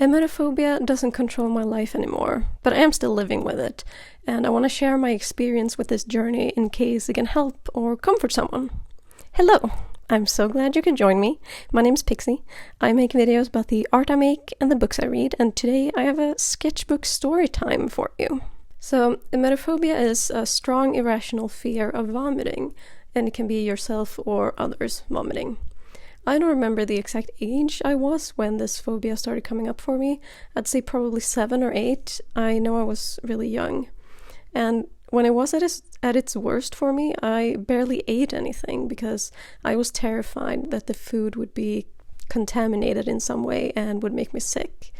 Emetophobia doesn't control my life anymore, but I am still living with it, and I want to share my experience with this journey in case it can help or comfort someone. Hello! I'm so glad you could join me. My name's Pixie. I make videos about the art I make and the books I read, and today I have a sketchbook story time for you. So, emetophobia is a strong irrational fear of vomiting, and it can be yourself or others vomiting. I don't remember the exact age I was when this phobia started coming up for me. I'd say probably 7 or 8. I know I was really young. And when it was at its worst for me, I barely ate anything because I was terrified that the food would be contaminated in some way and would make me sick.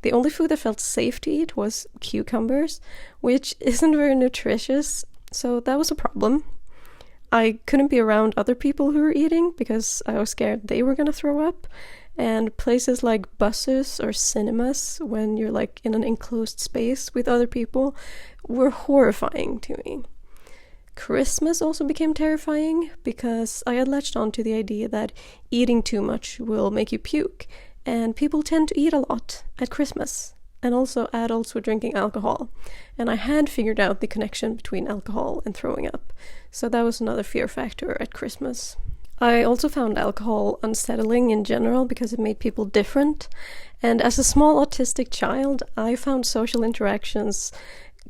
The only food that felt safe to eat was cucumbers, which isn't very nutritious, so that was a problem. I couldn't be around other people who were eating because I was scared they were gonna throw up. And places like buses or cinemas, when you're like in an enclosed space with other people, were horrifying to me. Christmas also became terrifying because I had latched on to the idea that eating too much will make you puke. And people tend to eat a lot at Christmas. And also adults were drinking alcohol. And I had figured out the connection between alcohol and throwing up. So that was another fear factor at Christmas. I also found alcohol unsettling in general because it made people different. And as a small autistic child, I found social interactions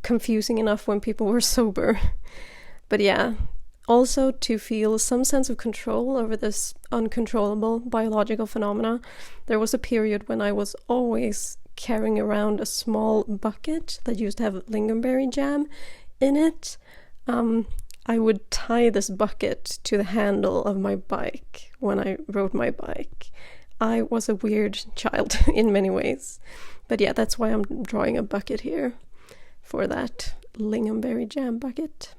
confusing enough when people were sober. But yeah, also to feel some sense of control over this uncontrollable biological phenomena, there was a period when I was always carrying around a small bucket that used to have lingonberry jam in it. I would tie this bucket to the handle of my bike when I rode my bike. I was a weird child in many ways. But yeah, that's why I'm drawing a bucket here for that lingonberry jam bucket.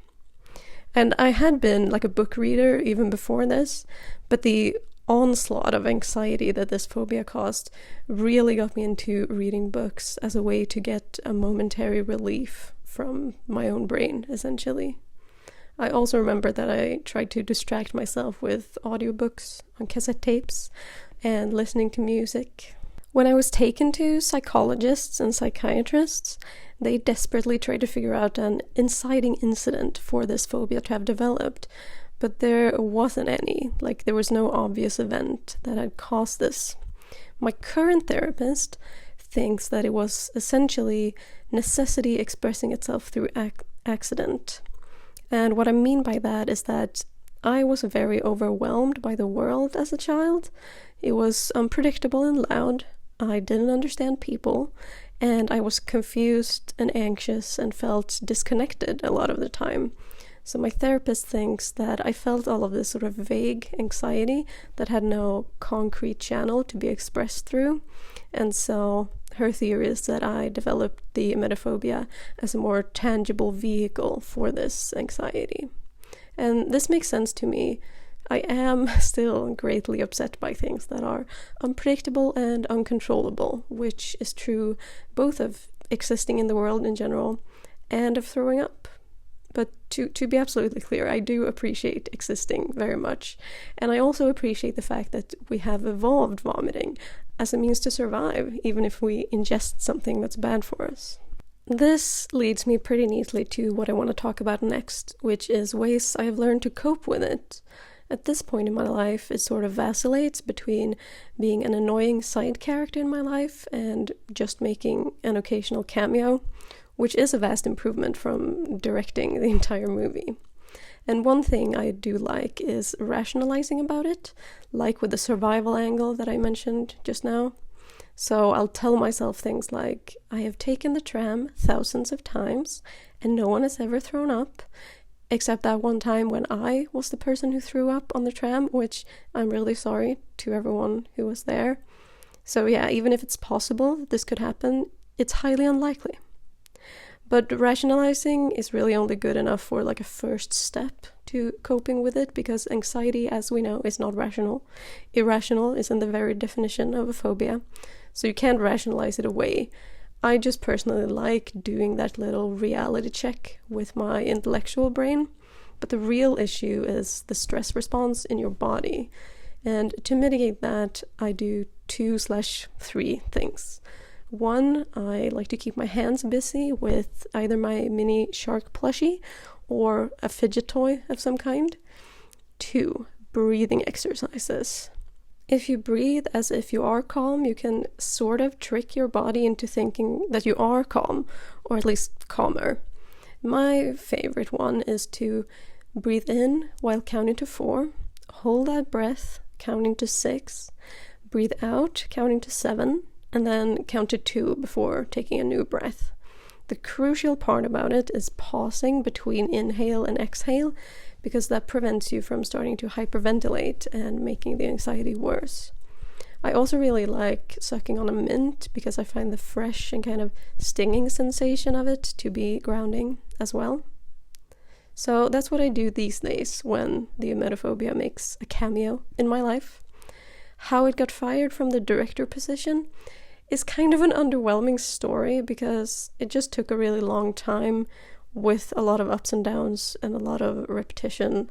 And I had been like a book reader even before this, but the onslaught of anxiety that this phobia caused really got me into reading books as a way to get a momentary relief from my own brain, essentially. I also remember that I tried to distract myself with audiobooks on cassette tapes and listening to music. When I was taken to psychologists and psychiatrists, they desperately tried to figure out an inciting incident for this phobia to have developed, but there wasn't any. Like, there was no obvious event that had caused this. My current therapist thinks that it was essentially necessity expressing itself through accident. And what I mean by that is that I was very overwhelmed by the world as a child. It was unpredictable and loud. I didn't understand people, and I was confused and anxious and felt disconnected a lot of the time. So my therapist thinks that I felt all of this sort of vague anxiety that had no concrete channel to be expressed through. And so her theory is that I developed the emetophobia as a more tangible vehicle for this anxiety. And this makes sense to me. I am still greatly upset by things that are unpredictable and uncontrollable, which is true both of existing in the world in general and of throwing up. But to be absolutely clear, I do appreciate existing very much. And I also appreciate the fact that we have evolved vomiting as a means to survive, even if we ingest something that's bad for us. This leads me pretty neatly to what I want to talk about next, which is ways I have learned to cope with it. At this point in my life, it sort of vacillates between being an annoying side character in my life and just making an occasional cameo, which is a vast improvement from directing the entire movie. And one thing I do like is rationalizing about it, like with the survival angle that I mentioned just now. So I'll tell myself things like, I have taken the tram thousands of times and no one has ever thrown up, except that one time when I was the person who threw up on the tram, which I'm really sorry to everyone who was there. So yeah, even if it's possible that this could happen, it's highly unlikely. But rationalizing is really only good enough for like a first step to coping with it, because anxiety, as we know, is not rational. Irrational is in the very definition of a phobia, so you can't rationalize it away. I just personally like doing that little reality check with my intellectual brain, but the real issue is the stress response in your body. And to mitigate that, I do 2/3 things. 1, I like to keep my hands busy with either my mini shark plushie or a fidget toy of some kind. 2, breathing exercises. If you breathe as if you are calm, you can sort of trick your body into thinking that you are calm, or at least calmer. My favorite one is to breathe in while counting to 4, hold that breath, counting to 6, breathe out, counting to 7, and then count to 2 before taking a new breath. The crucial part about it is pausing between inhale and exhale, because that prevents you from starting to hyperventilate and making the anxiety worse. I also really like sucking on a mint because I find the fresh and kind of stinging sensation of it to be grounding as well. So that's what I do these days when the emetophobia makes a cameo in my life. How it got fired from the director position is kind of an underwhelming story because it just took a really long time with a lot of ups and downs and a lot of repetition.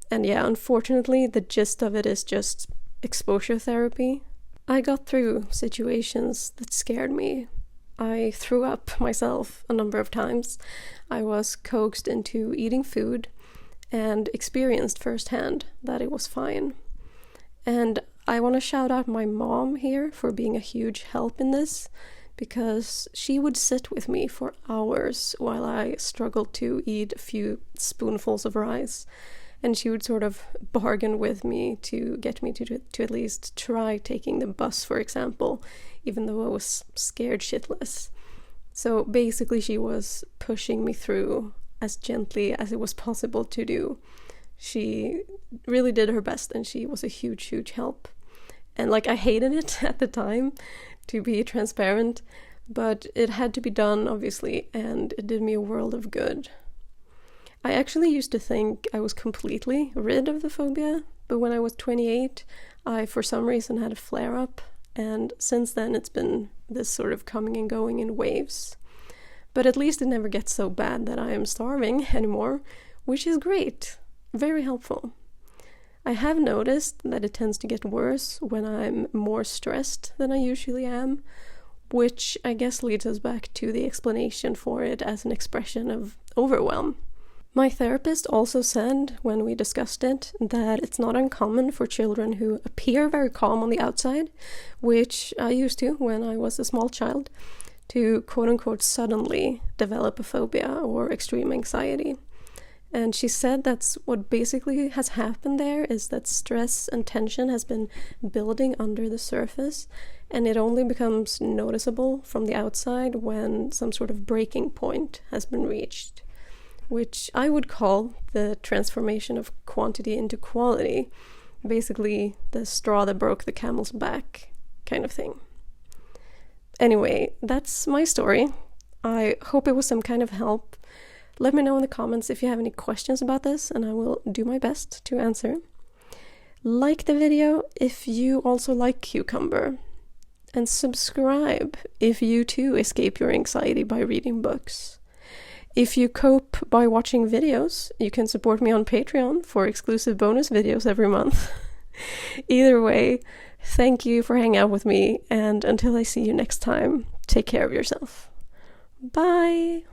And yeah, unfortunately, the gist of it is just exposure therapy. I got through situations that scared me. I threw up myself a number of times. I was coaxed into eating food and experienced firsthand that it was fine. And I want to shout out my mom here for being a huge help in this, because she would sit with me for hours while I struggled to eat a few spoonfuls of rice, and she would sort of bargain with me to get me to at least try taking the bus, for example, even though I was scared shitless. So basically she was pushing me through as gently as it was possible to do. She really did her best, and she was a huge, huge help. And like, I hated it at the time, to be transparent, but it had to be done, obviously, and it did me a world of good. I actually used to think I was completely rid of the phobia, but when I was 28, I for some reason had a flare-up, and since then it's been this sort of coming and going in waves. But at least it never gets so bad that I am starving anymore, which is great, very helpful. I have noticed that it tends to get worse when I'm more stressed than I usually am, which I guess leads us back to the explanation for it as an expression of overwhelm. My therapist also said, when we discussed it, that it's not uncommon for children who appear very calm on the outside, which I used to when I was a small child, to quote-unquote suddenly develop a phobia or extreme anxiety. And she said that's what basically has happened there, is that stress and tension has been building under the surface, and it only becomes noticeable from the outside when some sort of breaking point has been reached, which I would call the transformation of quantity into quality, basically the straw that broke the camel's back kind of thing. Anyway, that's my story. I hope it was some kind of help. Let me know in the comments if you have any questions about this, and I will do my best to answer. Like the video if you also like cucumber, and subscribe if you too escape your anxiety by reading books. If you cope by watching videos, you can support me on Patreon for exclusive bonus videos every month. Either way, thank you for hanging out with me, and until I see you next time, take care of yourself. Bye!